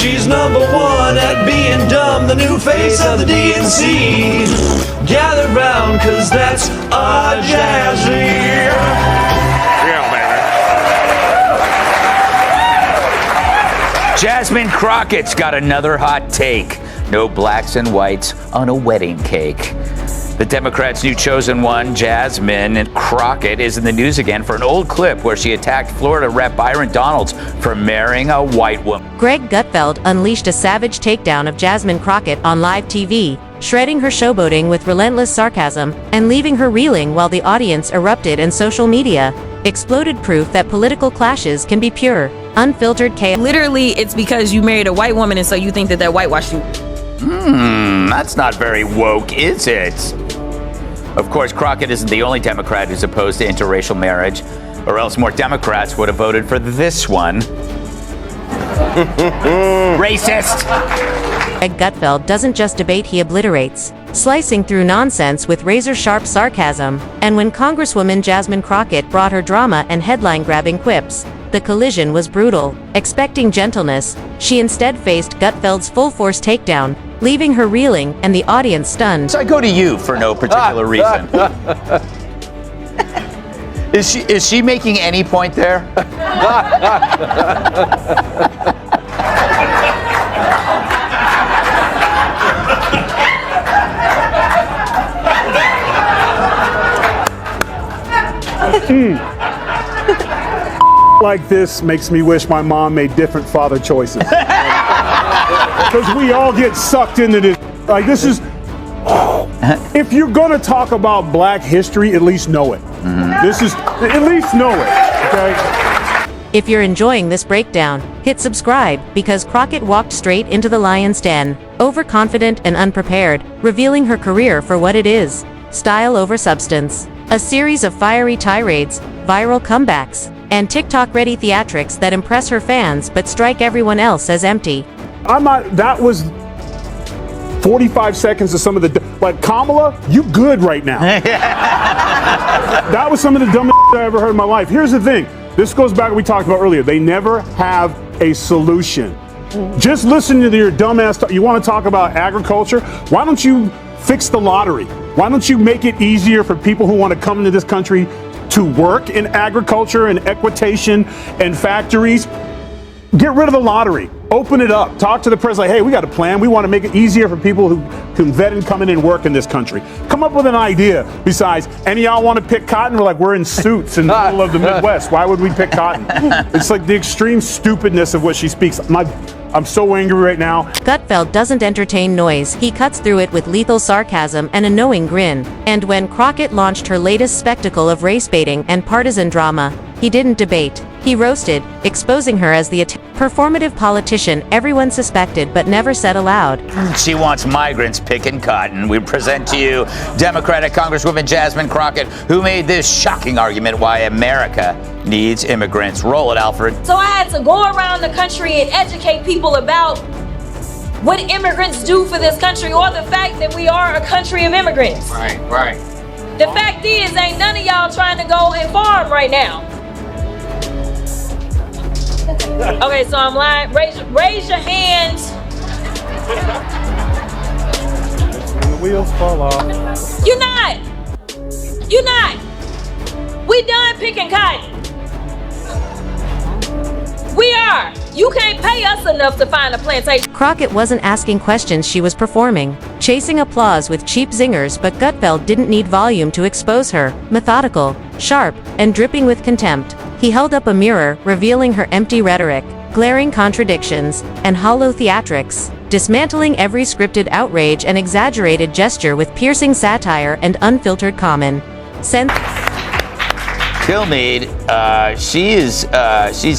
She's number one at being dumb, the new face of the DNC. Gather round, cause that's our Jazzy. Jasmine Crockett's got another hot take. No blacks and whites on a wedding cake. The Democrats' new chosen one, Jasmine Crockett, is in the news again for an old clip where she attacked Florida Rep Byron Donalds for marrying a white woman. Greg Gutfeld unleashed a savage takedown of Jasmine Crockett on live TV, shredding her showboating with relentless sarcasm and leaving her reeling while the audience erupted in social media. Exploded proof that political clashes can be pure, unfiltered chaos. Literally, it's because you married a white woman and so you think that whitewashed you. That's not very woke, is it? Of course, Crockett isn't the only Democrat who's opposed to interracial marriage, or else more Democrats would have voted for this one. Racist! Greg Gutfeld doesn't just debate, he obliterates, slicing through nonsense with razor-sharp sarcasm. And when Congresswoman Jasmine Crockett brought her drama and headline-grabbing quips, the collision was brutal. Expecting gentleness, she instead faced Gutfeld's full-force takedown, leaving her reeling and the audience stunned. So I go to you for no particular reason. Is she making any point there? Like this makes me wish my mom made different father choices. Because we all get sucked into this. Like, this is, if you're gonna talk about black history, at least know it. This is, at least know it, okay? If you're enjoying this breakdown, hit subscribe, because Crockett walked straight into the lion's den, overconfident and unprepared, revealing her career for what it is: style over substance. A series of fiery tirades, viral comebacks, and TikTok-ready theatrics that impress her fans but strike everyone else as empty. That was 45 seconds of some of the, like, Kamala, you good right now. That was some of the dumbest I ever heard in my life. Here's the thing. This goes back to what we talked about earlier. They never have a solution. Just listen to your dumbass talk. You want to talk about agriculture? Why don't you fix the lottery? Why don't you make it easier for people who want to come into this country to work in agriculture and equitation and factories? Get rid of the lottery. Open it up. Talk to the president. Hey, we got a plan. We want to make it easier for people who can vet and come in and work in this country. Come up with an idea. Besides, any of y'all want to pick cotton? We're like, we're in suits in the middle of the Midwest. Why would we pick cotton? It's like the extreme stupidness of what she speaks. I'm so angry right now. Gutfeld doesn't entertain noise. He cuts through it with lethal sarcasm and a knowing grin. And when Crockett launched her latest spectacle of race baiting and partisan drama, he didn't debate. He roasted, exposing her as the performative politician everyone suspected but never said aloud. She wants migrants picking cotton. We present to you Democratic Congresswoman Jasmine Crockett, who made this shocking argument why America needs immigrants. Roll it, Alfred. So I had to go around the country and educate people about what immigrants do for this country, or the fact that we are a country of immigrants. Right. The fact is, ain't none of y'all trying to go and farm right now. Okay, so I'm lying. Raise your hands. When the wheels fall off. You're not. We done picking cotton. We are. You can't pay us enough to find a plantation. Crockett wasn't asking questions, she was performing, chasing applause with cheap zingers, but Gutfeld didn't need volume to expose her. Methodical, sharp, and dripping with contempt, he held up a mirror, revealing her empty rhetoric, glaring contradictions, and hollow theatrics, dismantling every scripted outrage and exaggerated gesture with piercing satire and unfiltered common sense. Kilmeade, she's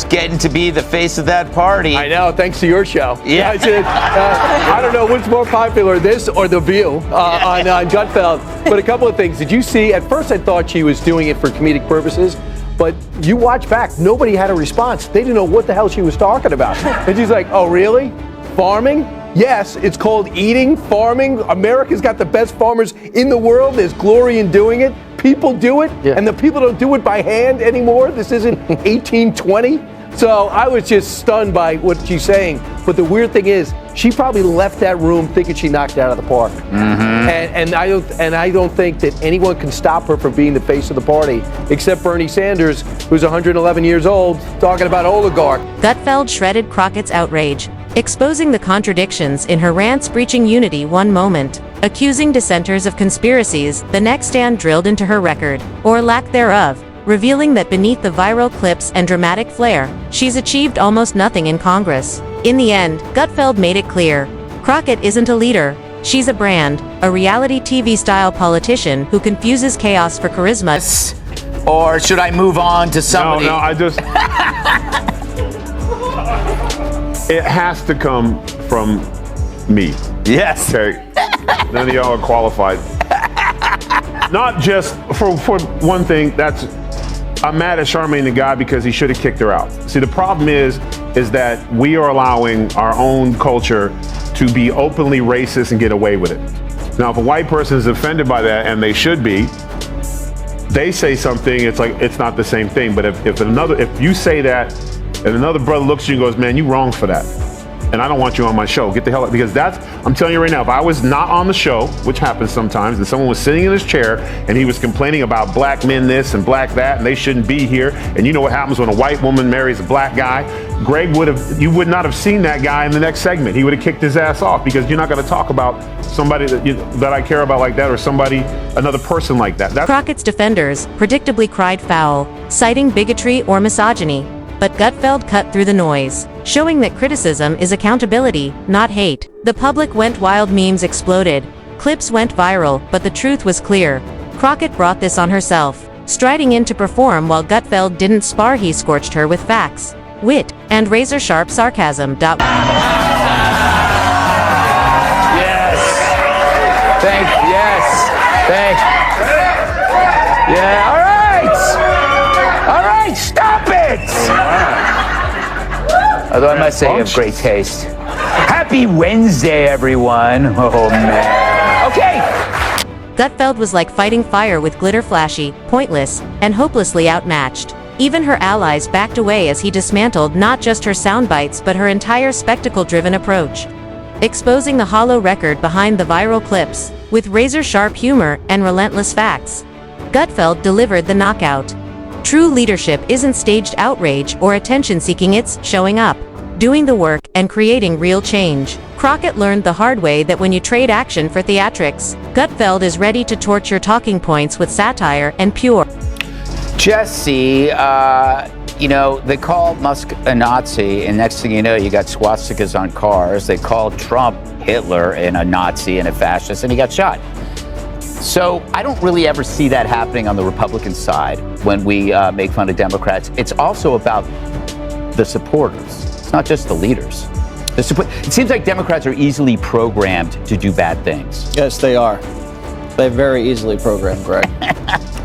getting to be the face of that party. I know, thanks to your show. Yeah. I don't know what's more popular, this or The View on Gutfeld. But a couple of things. Did you see, at first I thought she was doing it for comedic purposes, but you watch back, nobody had a response. They didn't know what the hell she was talking about. And she's like, oh, really? Farming? Yes, it's called eating, farming. America's got the best farmers in the world. There's glory in doing it. People do it, and the people don't do it by hand anymore. This isn't 1820. So I was just stunned by what she's saying. But the weird thing is, she probably left that room thinking she knocked it out of the park. And I don't think that anyone can stop her from being the face of the party, except Bernie Sanders, who's 111 years old, talking about oligarch. Gutfeld shredded Crockett's outrage, exposing the contradictions in her rants, breaching unity one moment, accusing dissenters of conspiracies the next, and drilled into her record, or lack thereof, revealing that beneath the viral clips and dramatic flair, she's achieved almost nothing in Congress. In the end, Gutfeld made it clear, Crockett isn't a leader, she's a brand, a reality TV-style politician who confuses chaos for charisma. Or should I move on to somebody? No, I just... It has to come from me. Yes. Okay. None of y'all are qualified. Not just for one thing, I'm mad at Charmaine the guy because he should have kicked her out. See, the problem is that we are allowing our own culture to be openly racist and get away with it. Now, if a white person is offended by that, and they should be, they say something, it's like, it's not the same thing. But if you say that, and another brother looks at you and goes, man, you wrong for that, and I don't want you on my show, get the hell out, because I'm telling you right now, if I was not on the show, which happens sometimes, and someone was sitting in his chair and he was complaining about black men this and black that, and they shouldn't be here, and you know what happens when a white woman marries a black guy, you would not have seen that guy in the next segment. He would have kicked his ass off, because you're not going to talk about somebody that I care about like that, or another person like that. Crockett's defenders predictably cried foul, citing bigotry or misogyny. But Gutfeld cut through the noise, showing that criticism is accountability, not hate. The public went wild, memes exploded, clips went viral, but the truth was clear. Crockett brought this on herself, striding in to perform while Gutfeld didn't spar. He scorched her with facts, wit, and razor-sharp sarcasm. Yes. Yeah, all right, stop it! Although I must say you have great taste. Happy Wednesday, everyone. Oh, man. Okay. Gutfeld was like fighting fire with glitter, flashy, pointless, and hopelessly outmatched. Even her allies backed away as he dismantled not just her sound bites but her entire spectacle-driven approach, exposing the hollow record behind the viral clips, with razor-sharp humor and relentless facts. Gutfeld delivered the knockout. True leadership isn't staged outrage or attention-seeking, it's showing up, doing the work, and creating real change. Crockett learned the hard way that when you trade action for theatrics, Gutfeld is ready to torch your talking points with satire and pure. Jesse, they call Musk a Nazi, and next thing you know, you got swastikas on cars. They called Trump Hitler and a Nazi and a fascist, and he got shot. So I don't really ever see that happening on the Republican side when we make fun of Democrats. It's also about the supporters. It's not just the leaders. It seems like Democrats are easily programmed to do bad things. Yes, they are. They're very easily programmed, Greg.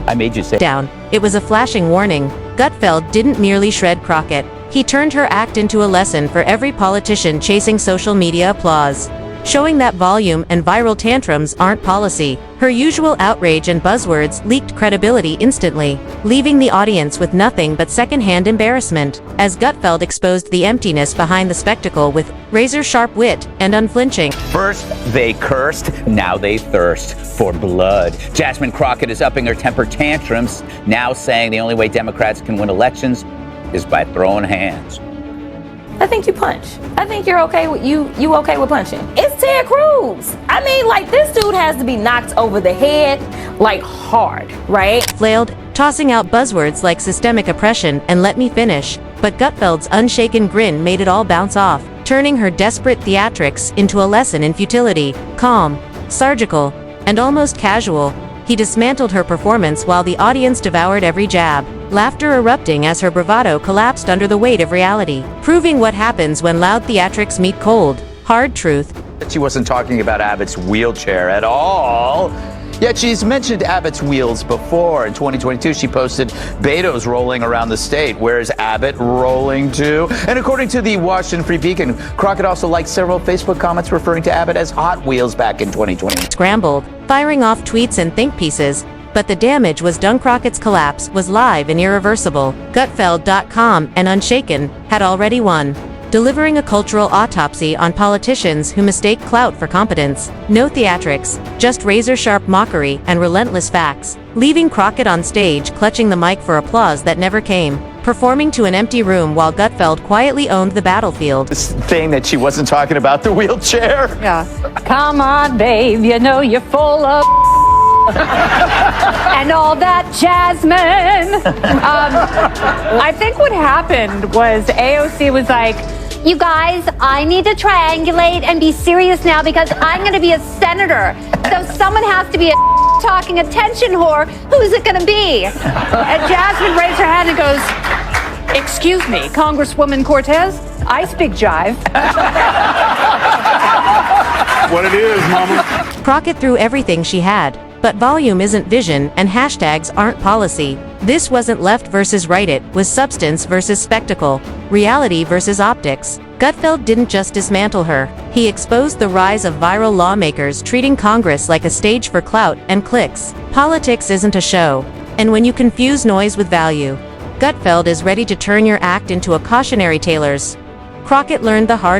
I made you say down. It was a flashing warning. Gutfeld didn't merely shred Crockett. He turned her act into a lesson for every politician chasing social media applause, showing that volume and viral tantrums aren't policy. Her usual outrage and buzzwords leaked credibility instantly, leaving the audience with nothing but secondhand embarrassment, as Gutfeld exposed the emptiness behind the spectacle with razor-sharp wit and unflinching. First they cursed, now they thirst for blood. Jasmine Crockett is upping her temper tantrums, now saying the only way Democrats can win elections is by throwing hands. I think you punch. I think you're okay with you okay with punching. It's Ted Cruz. I mean, like, this dude has to be knocked over the head, like, hard, right? Flailed, tossing out buzzwords like systemic oppression and let me finish, but Gutfeld's unshaken grin made it all bounce off, turning her desperate theatrics into a lesson in futility. Calm, surgical, and almost casual, he dismantled her performance while the audience devoured every jab, laughter erupting as her bravado collapsed under the weight of reality, proving what happens when loud theatrics meet cold, hard truth. She wasn't talking about Abbott's wheelchair at all. Yet she's mentioned Abbott's wheels before. In 2022, she posted Beto's rolling around the state. Where's Abbott rolling to? And according to the Washington Free Beacon, Crockett also liked several Facebook comments referring to Abbott as Hot Wheels back in 2020. Scrambled, firing off tweets and think pieces, but the damage was done. Crockett's collapse was live and irreversible. Gutfeld.com and Unshaken had already won. delivering a cultural autopsy on politicians who mistake clout for competence. No theatrics, just razor-sharp mockery and relentless facts, leaving Crockett on stage clutching the mic for applause that never came, performing to an empty room while Gutfeld quietly owned the battlefield. This thing that she wasn't talking about, the wheelchair. Yeah. Come on, babe, you know you're full of and all that, Jasmine. I think what happened was AOC was like, You guys, I need to triangulate and be serious now because I'm going to be a senator. So someone has to be a talking attention whore. Who's it going to be? and Jasmine raised her hand and goes, excuse me, Congresswoman Cortez, I speak jive. What it is, mama. Crockett threw everything she had. But volume isn't vision, and hashtags aren't policy. This wasn't left versus right, it was substance versus spectacle, reality versus optics. Gutfeld didn't just dismantle her, he exposed the rise of viral lawmakers treating Congress like a stage for clout and clicks. Politics isn't a show. And when you confuse noise with value, Gutfeld is ready to turn your act into a cautionary tale. Crockett learned the hard